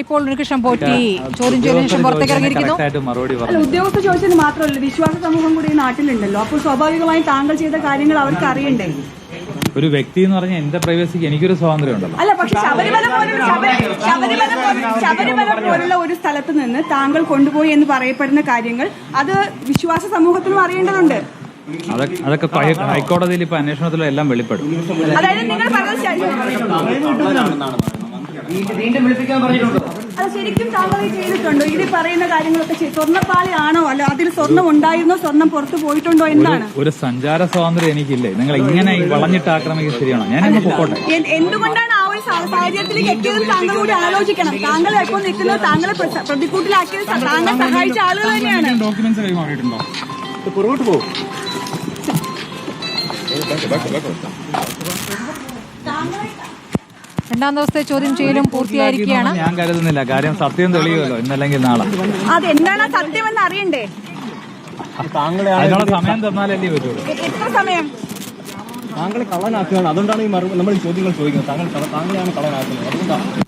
ഇപ്പോൾ ഉണ്ണികൃഷ്ണൻ പോറ്റി ചോദ്യം ചെയ്തതിനു ശേഷം പുറത്തേക്ക് ഇറങ്ങിയിരിക്കുന്നു. ഉദ്യോഗസ്ഥ ചോദിച്ചത് മാത്രമല്ല, വിശ്വാസ സമൂഹം കൂടി ഈ നാട്ടിലുണ്ടല്ലോ. അപ്പോൾ സ്വാഭാവികമായും താങ്കൾ ചെയ്ത കാര്യങ്ങൾ അവർക്ക് അറിയണ്ടേ? ഒരു വ്യക്തി എന്ന് പറഞ്ഞാൽ എന്റെ പ്രൈവസിക്ക് എനിക്കൊരു സ്വാതന്ത്ര്യം ഉണ്ടല്ലോ. അല്ല, പക്ഷെ ശബരിമല പോലുള്ള ഒരു സ്ഥലത്ത് നിന്ന് താങ്കൾ കൊണ്ടുപോയി എന്ന് പറയപ്പെടുന്ന കാര്യങ്ങൾ അത് വിശ്വാസ സമൂഹത്തിനും അറിയേണ്ടതുണ്ട്. അതൊക്കെ ഹൈക്കോടതിയിൽ ഇപ്പൊ അന്വേഷണത്തിലും എല്ലാം വെളിപ്പെടും. അതായത് നിങ്ങൾ അത് ശരിക്കും താങ്കൾ ചെയ്തിട്ടുണ്ടോ? ഇത് പറയുന്ന കാര്യങ്ങളൊക്കെ സ്വർണ്ണപ്പാളിയാണോ, അല്ല അതിൽ സ്വർണ്ണം ഉണ്ടായിരുന്നോ, സ്വർണ്ണം പുറത്തു പോയിട്ടുണ്ടോ, എന്താണ്? ഒരു സഞ്ചാര സ്വാതന്ത്ര്യം എനിക്കില്ലേ? നിങ്ങൾ ഇങ്ങനെ വളഞ്ഞിട്ട് ആക്രമിക്കുക ശരിയാണോ? ഞാൻ പൊക്കോട്ടെ. എന്തുകൊണ്ടാണ് ആ ഒരു സാഹചര്യത്തിലേക്ക് എത്തിയതും താങ്കൾ കൂടി ആലോചിക്കണം. താങ്കൾ എപ്പോൾ നിൽക്കുന്നത്, താങ്കളെ പ്രതിക്കൂട്ടിലാക്കിയത് താങ്കൾ സഹായിച്ച ആളുകൾ തന്നെയാണ്. ഡോക്യുമെന്റ്സ് കൈമാറിയിട്ടുണ്ടോ? പുറകോട്ട് പോകും. രണ്ടാം ദിവസത്തെ ചോദ്യം ചെയ്യലും പൂർത്തിയായിരിക്കുകയാണ്. ഞാൻ കരുതുന്നില്ല. കാര്യം സത്യം തെളിയുമല്ലോ ഇന്നല്ലെങ്കിൽ നാളെ. അതെന്താണ് സത്യമെന്ന് അറിയണ്ടേ? അതിനുള്ള സമയം തന്നാലല്ലേ പറ്റുള്ളൂ. എത്ര സമയം? താങ്കളെ കള്ളനാക്കുകയാണ്. അതുകൊണ്ടാണ് ഈ നമ്മൾ ഈ ചോദ്യങ്ങൾ ചോദിക്കുന്നത്. താങ്കളെയാണ് കള്ളനാക്കുന്നത്. അതുകൊണ്ടാണ്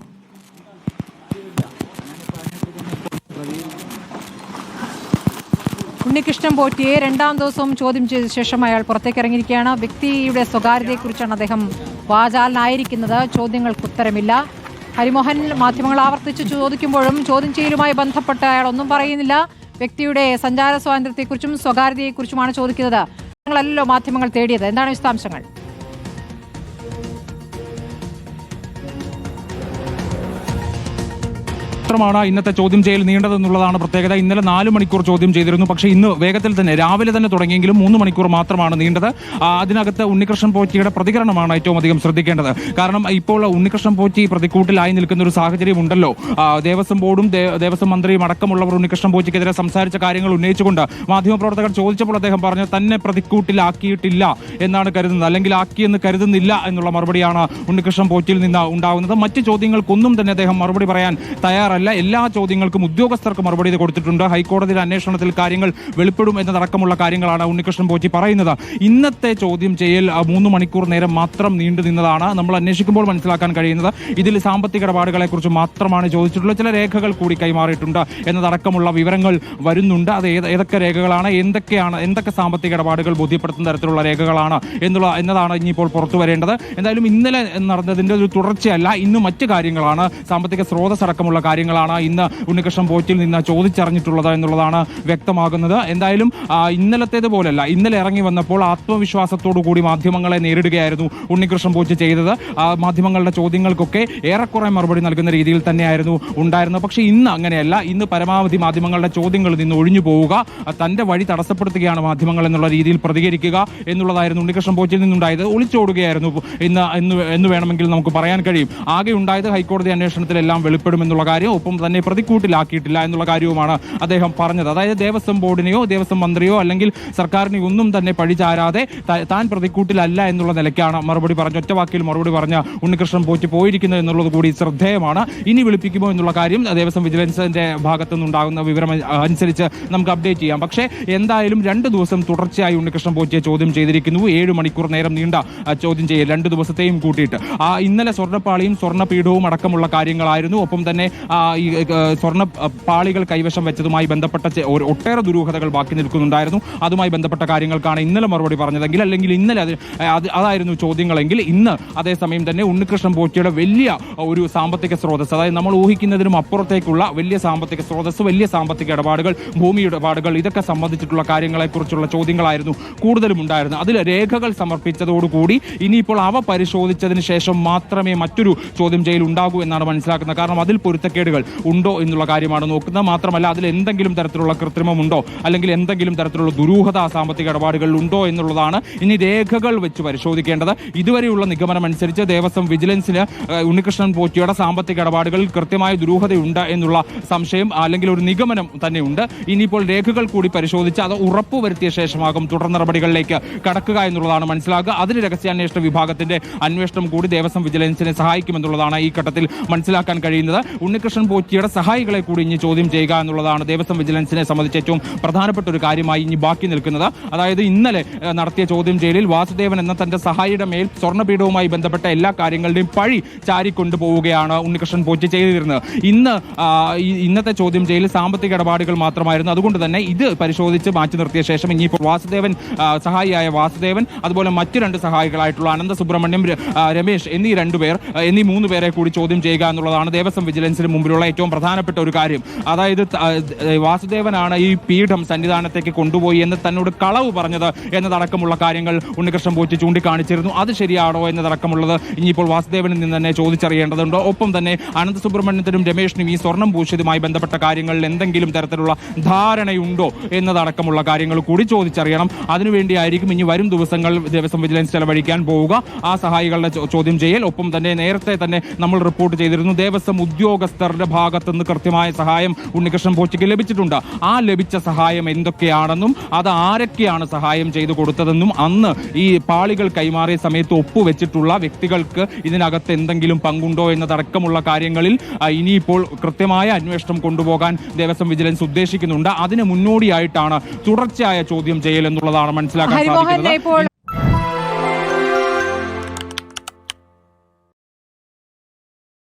ഉണ്ണികൃഷ്ണൻ പോറ്റിയെ രണ്ടാം ദിവസവും ചോദ്യം ചെയ്ത ശേഷം അയാൾ പുറത്തേക്ക് ഇറങ്ങിയിരിക്കുകയാണ്. വ്യക്തിയുടെ സ്വകാര്യതയെക്കുറിച്ചാണ് അദ്ദേഹം വാചാലനായിരിക്കുന്നത്. ചോദ്യങ്ങൾക്ക് ഉത്തരമില്ല. ഹരിമോഹൻ മാധ്യമങ്ങൾ ആവർത്തിച്ച് ചോദിക്കുമ്പോഴും ചോദ്യം ചെയ്യലുമായി ബന്ധപ്പെട്ട് അയാൾ ഒന്നും പറയുന്നില്ല. വ്യക്തിയുടെ സഞ്ചാര സ്വാതന്ത്ര്യത്തെക്കുറിച്ചും സ്വകാര്യതയെക്കുറിച്ചുമാണ് ചോദിക്കുന്നത്. ഞങ്ങളല്ലോ മാധ്യമങ്ങൾ തേടിയത്. എന്താണ് വിശദാംശങ്ങൾ? ാണ് ഇന്നത്തെ ചോദ്യം ചെയ്യൽ നീണ്ടതെന്നുള്ളതാണ് പ്രത്യേകത. ഇന്നലെ 4 മണിക്കൂർ ചോദ്യം ചെയ്തിരുന്നു. പക്ഷേ ഇന്ന് വേഗത്തിൽ തന്നെ രാവിലെ തന്നെ തുടങ്ങിയെങ്കിലും 3 മണിക്കൂർ മാത്രമാണ് നീണ്ടത്. അതിനകത്ത് ഉണ്ണികൃഷ്ണൻ പോറ്റിയുടെ പ്രതികരണമാണ് ഏറ്റവും അധികം ശ്രദ്ധിക്കേണ്ടത്. കാരണം ഇപ്പോൾ ഉണ്ണികൃഷ്ണൻ പോറ്റി പ്രതിക്കൂട്ടിലായി നിൽക്കുന്ന ഒരു സാഹചര്യം ഉണ്ടല്ലോ. ദേവസ്വം ബോർഡും ദേവസ്വം മന്ത്രിയും അടക്കമുള്ളവർ ഉണ്ണികൃഷ്ണൻ പോറ്റിക്കെതിരെ സംസാരിച്ച കാര്യങ്ങൾ ഉന്നയിച്ചുകൊണ്ട് മാധ്യമപ്രവർത്തകർ ചോദിച്ചപ്പോൾ അദ്ദേഹം പറഞ്ഞു തന്നെ പ്രതിക്കൂട്ടിലാക്കിയിട്ടില്ല എന്നാണ് കരുതുന്നത്, അല്ലെങ്കിൽ ആക്കിയെന്ന് കരുതുന്നില്ല എന്നുള്ള മറുപടിയാണ് ഉണ്ണികൃഷ്ണൻ പോറ്റിയിൽ നിന്ന് ഉണ്ടാകുന്നത്. മറ്റ് ചോദ്യങ്ങൾക്കൊന്നും തന്നെ അദ്ദേഹം മറുപടി പറയാൻ തയ്യാറല്ല. എല്ലാ ചോദ്യങ്ങൾക്കും ഉദ്യോഗസ്ഥർക്ക് മറുപടി കൊടുത്തിട്ടുണ്ട്. ഹൈക്കോടതിയിലെ അന്വേഷണത്തിൽ കാര്യങ്ങൾ വെളിപ്പെടും എന്നതടക്കമുള്ള കാര്യങ്ങളാണ് ഉണ്ണികൃഷ്ണൻ പോറ്റി പറയുന്നത്. ഇന്നത്തെ ചോദ്യം ചെയ്യൽ 3 മണിക്കൂർ നേരം മാത്രം നീണ്ടു നിന്നതാണ്. നമ്മൾ അന്വേഷിക്കുമ്പോൾ മനസ്സിലാക്കാൻ കഴിയുന്നത് ഇതിൽ സാമ്പത്തിക ഇടപാടുകളെ കുറിച്ച് മാത്രമാണ് ചോദിച്ചിട്ടുള്ളത്. ചില രേഖകൾ കൂടി കൈമാറിയിട്ടുണ്ട് എന്നതടക്കമുള്ള വിവരങ്ങൾ വരുന്നുണ്ട്. അത് ഏതൊക്കെ രേഖകളാണ്, എന്തൊക്കെ സാമ്പത്തിക ഇടപാടുകൾ ബോധ്യപ്പെടുത്തുന്ന തരത്തിലുള്ള രേഖകളാണ് എന്നതാണ് ഇനിയിപ്പോൾ പുറത്തു വരേണ്ടത്. എന്തായാലും ഇന്നലെ നടന്നതിന്റെ ഒരു തുടർച്ചയല്ല, ഇന്ന് മറ്റു കാര്യങ്ങളാണ്, സാമ്പത്തിക സ്രോതസ് അടക്കമുള്ള കാര്യങ്ങളാണ് ഇന്ന് ഉണ്ണികൃഷ്ണൻ പോറ്റിയിൽ നിന്ന് ചോദിച്ചറിഞ്ഞിട്ടുള്ളത് എന്നുള്ളതാണ് വ്യക്തമാകുന്നത്. എന്തായാലും ഇന്നലത്തേത് പോലല്ല. ഇന്നലെ ഇറങ്ങി വന്നപ്പോൾ ആത്മവിശ്വാസത്തോടു കൂടി മാധ്യമങ്ങളെ നേരിടുകയായിരുന്നു ഉണ്ണികൃഷ്ണൻ പോറ്റി ചെയ്തത്. മാധ്യമങ്ങളുടെ ചോദ്യങ്ങൾക്കൊക്കെ ഏറെക്കുറെ മറുപടി നൽകുന്ന രീതിയിൽ തന്നെയായിരുന്നു ഉണ്ടായിരുന്നത്. പക്ഷേ ഇന്ന് അങ്ങനെയല്ല. ഇന്ന് പരമാവധി മാധ്യമങ്ങളുടെ ചോദ്യങ്ങളിൽ നിന്ന് ഒഴിഞ്ഞു പോവുക, തന്റെ വഴി തടസ്സപ്പെടുത്തുകയാണ് മാധ്യമങ്ങൾ എന്നുള്ള രീതിയിൽ പ്രതികരിക്കുക എന്നുള്ളതായിരുന്നു ഉണ്ണികൃഷ്ണൻ പോറ്റിയിൽ നിന്നുണ്ടായത്. ഒളിച്ചോടുകയായിരുന്നു എന്ന് വേണമെങ്കിൽ നമുക്ക് പറയാൻ കഴിയും. ആകെ ഉണ്ടായത് ഹൈക്കോടതി അന്വേഷണത്തിലെല്ലാം വെളിപ്പെടുമെന്നുള്ള കാര്യം, ഒപ്പം തന്നെ പ്രതിക്കൂട്ടിലാക്കിയിട്ടില്ല എന്നുള്ള കാര്യവുമാണ് അദ്ദേഹം പറഞ്ഞത്. അതായത് ദേവസ്വം ബോർഡിനെയോ ദേവസ്വം മന്ത്രിയോ അല്ലെങ്കിൽ സർക്കാരിനെയോ ഒന്നും തന്നെ പഴിചാരാതെ താൻ പ്രതിക്കൂട്ടിലല്ല എന്നുള്ള നിലയ്ക്കാണ് ഒറ്റവാക്കിൽ മറുപടി പറഞ്ഞ ഉണ്ണികൃഷ്ണൻ പോറ്റി പോയിരിക്കുന്നത് എന്നുള്ളത് കൂടി ശ്രദ്ധേയമാണ്. ഇനി വിളിപ്പിക്കുമോ എന്നുള്ള കാര്യം ദേവസ്വം വിജിലൻസിന്റെ ഭാഗത്തു നിന്നുണ്ടാകുന്ന വിവരം അനുസരിച്ച് നമുക്ക് അപ്ഡേറ്റ് ചെയ്യാം. പക്ഷേ എന്തായാലും 2 ദിവസം തുടർച്ചയായി ഉണ്ണികൃഷ്ണൻ പോറ്റിയെ ചോദ്യം ചെയ്തിരിക്കുന്നു. 7 മണിക്കൂർ നേരം നീണ്ട ചോദ്യം ചെയ്യൽ 2 ദിവസത്തെയും കൂട്ടിയിട്ട്. ഇന്നലെ സ്വർണ്ണപ്പാളിയും സ്വർണ്ണപീഠവും അടക്കമുള്ള കാര്യങ്ങളായിരുന്നു. ഒപ്പം തന്നെ ഈ സ്വർണ്ണ പാളികൾ കൈവശം വെച്ചതുമായി ബന്ധപ്പെട്ട ഒട്ടേറെ ദുരൂഹതകൾ ബാക്കി നിൽക്കുന്നുണ്ടായിരുന്നു. അതുമായി ബന്ധപ്പെട്ട കാര്യങ്ങൾക്കാണ് ഇന്നലെ മറുപടി പറഞ്ഞതെങ്കിൽ, അല്ലെങ്കിൽ ഇന്നലെ അതായിരുന്നു ചോദ്യങ്ങളെങ്കിൽ, ഇന്ന് അതേസമയം തന്നെ ഉണ്ണികൃഷ്ണൻ പോറ്റിയുടെ വലിയ ഒരു സാമ്പത്തിക സ്രോതസ്, അതായത് നമ്മൾ ഊഹിക്കുന്നതിനും അപ്പുറത്തേക്കുള്ള വലിയ സാമ്പത്തിക സ്രോതസ്, വലിയ സാമ്പത്തിക ഇടപാടുകൾ, ഭൂമി ഇടപാടുകൾ, ഇതൊക്കെ സംബന്ധിച്ചിട്ടുള്ള കാര്യങ്ങളെക്കുറിച്ചുള്ള ചോദ്യങ്ങളായിരുന്നു കൂടുതലും ഉണ്ടായിരുന്നത്. അതിൽ രേഖകൾ സമർപ്പിച്ചതോടുകൂടി ഇനിയിപ്പോൾ അവ പരിശോധിച്ചതിന് ശേഷം മാത്രമേ മറ്റൊരു ചോദ്യം ചെയ്യൽ ഉണ്ടാകൂ എന്നാണ് മനസ്സിലാക്കുന്നത്. കാരണം അതിൽ പൊരുത്തക്കേടുകൾ ഉണ്ടോ എന്നുള്ള കാര്യമാണ് നോക്കുന്നത്. മാത്രമല്ല അതിൽ എന്തെങ്കിലും തരത്തിലുള്ള കൃത്രിമമുണ്ടോ, അല്ലെങ്കിൽ എന്തെങ്കിലും തരത്തിലുള്ള ദുരൂഹത സാമ്പത്തിക ഇടപാടുകളിൽ ഉണ്ടോ എന്നുള്ളതാണ് ഇനി രേഖകൾ വെച്ച് പരിശോധിക്കേണ്ടത്. ഇതുവരെയുള്ള നിഗമനം അനുസരിച്ച് ദേവസ്വം വിജിലൻസിന് ഉണ്ണികൃഷ്ണൻ പോറ്റിയുടെ സാമ്പത്തിക ഇടപാടുകളിൽ കൃത്യമായ ദുരൂഹതയുണ്ട് എന്നുള്ള സംശയം, അല്ലെങ്കിൽ ഒരു നിഗമനം തന്നെയുണ്ട്. ഇനിയിപ്പോൾ രേഖകൾ കൂടി പരിശോധിച്ച് അത് ഉറപ്പുവരുത്തിയ ശേഷമാകും തുടർ നടപടികളിലേക്ക് കടക്കുക എന്നുള്ളതാണ് മനസ്സിലാക്കുക. അതിന് രഹസ്യാന്വേഷണ വിഭാഗത്തിന്റെ അന്വേഷണം കൂടി ദേവസ്വം വിജിലൻസിനെ സഹായിക്കുമെന്നുള്ളതാണ് ഈ ഘട്ടത്തിൽ മനസ്സിലാക്കാൻ കഴിയുന്നത്. ഉണ്ണികൃഷ്ണൻ ഉണ്ണികൃഷ്ണൻ പോറ്റിയുടെ സഹായികളെ കൂടി ഇനി ചോദ്യം ചെയ്യുക എന്നുള്ളതാണ് ദേവസ്വം വിജിലൻസിനെ സംബന്ധിച്ച് ഏറ്റവും പ്രധാനപ്പെട്ട ഒരു കാര്യമായി ഇനി ബാക്കി നിൽക്കുന്നത്. അതായത് ഇന്നലെ നടത്തിയ ചോദ്യം ചെയ്യലിൽ വാസുദേവൻ എന്ന തന്റെ സഹായിയുടെ മേൽ സ്വർണ്ണപീഠവുമായി ബന്ധപ്പെട്ട എല്ലാ കാര്യങ്ങളുടെയും പഴി ചാരിക്കൊണ്ടുപോവുകയാണ് ഉണ്ണികൃഷ്ണൻ പോറ്റി ചെയ്തിരുന്നത്. ഇന്നത്തെ ചോദ്യം ചെയ്യലിൽ സാമ്പത്തിക ഇടപാടുകൾ മാത്രമായിരുന്നു. അതുകൊണ്ട് തന്നെ ഇത് പരിശോധിച്ച് മാറ്റി നിർത്തിയ ശേഷം ഇനിയിപ്പോൾ സഹായിയായ വാസുദേവൻ, അതുപോലെ മറ്റു 2 സഹായികളായിട്ടുള്ള അനന്ത സുബ്രഹ്മണ്യം, രമേശ് എന്നീ 3 പേരെ കൂടി ചോദ്യം ചെയ്യുക എന്നുള്ളതാണ് ദേവസ്വം വിജിലൻസിന് മുമ്പിലുള്ള ഏറ്റവും പ്രധാനപ്പെട്ട ഒരു കാര്യം. അതായത് വാസുദേവനാണ് ഈ പീഠം സന്നിധാനത്തേക്ക് കൊണ്ടുപോയി എന്ന് തന്നോട് കളവ് പറഞ്ഞത് എന്നതടക്കമുള്ള കാര്യങ്ങൾ ഉണ്ണികൃഷ്ണൻ പോറ്റി ചൂണ്ടിക്കാണിച്ചിരുന്നു. അത് ശരിയാണോ എന്നതടക്കമുള്ളത് ഇനിയിപ്പോൾ വാസുദേവനിൽ നിന്ന് തന്നെ ചോദിച്ചറിയേണ്ടതുണ്ട്. ഒപ്പം തന്നെ അനന്ത സുബ്രഹ്മണ്യത്തിനും രമേശിനും ഈ സ്വർണം പൂശിയതുമായി ബന്ധപ്പെട്ട കാര്യങ്ങളിൽ എന്തെങ്കിലും തരത്തിലുള്ള ധാരണയുണ്ടോ എന്നതടക്കമുള്ള കാര്യങ്ങൾ കൂടി ചോദിച്ചറിയണം. അതിനുവേണ്ടിയായിരിക്കും ഇനി വരും ദിവസങ്ങൾ ദേവസ്വം വിജിലൻസ് ചെലവഴിക്കാൻ പോവുക. ആ സഹായികളുടെ ചോദ്യം ചെയ്യൽ, ഒപ്പം തന്നെ നേരത്തെ തന്നെ നമ്മൾ റിപ്പോർട്ട് ചെയ്തിരുന്നു ദേവസ്വം ഉദ്യോഗസ്ഥരുടെ ഭാഗത്തുനിന്ന് കൃത്യമായ സഹായം ഉണ്ണികൃഷ്ണൻ പോറ്റിക്ക് ലഭിച്ചിട്ടുണ്ട്. ആ ലഭിച്ച സഹായം എന്തൊക്കെയാണെന്നും അത് ആരൊക്കെയാണ് സഹായം ചെയ്തു കൊടുത്തതെന്നും അന്ന് ഈ പാളികൾ കൈമാറിയ സമയത്ത് ഒപ്പുവെച്ചിട്ടുള്ള വ്യക്തികൾക്ക് ഇതിനകത്ത് എന്തെങ്കിലും പങ്കുണ്ടോ എന്നതടക്കമുള്ള കാര്യങ്ങളിൽ ഇനിയിപ്പോൾ കൃത്യമായ അന്വേഷണം കൊണ്ടുപോകാൻ ദേവസ്വം വിജിലൻസ് ഉദ്ദേശിക്കുന്നുണ്ട്. അതിന് മുന്നോടിയായിട്ടാണ് തുടർച്ചയായ ചോദ്യം ചെയ്യൽ എന്നുള്ളതാണ് മനസ്സിലാക്കാൻ സാധിക്കുന്നത്.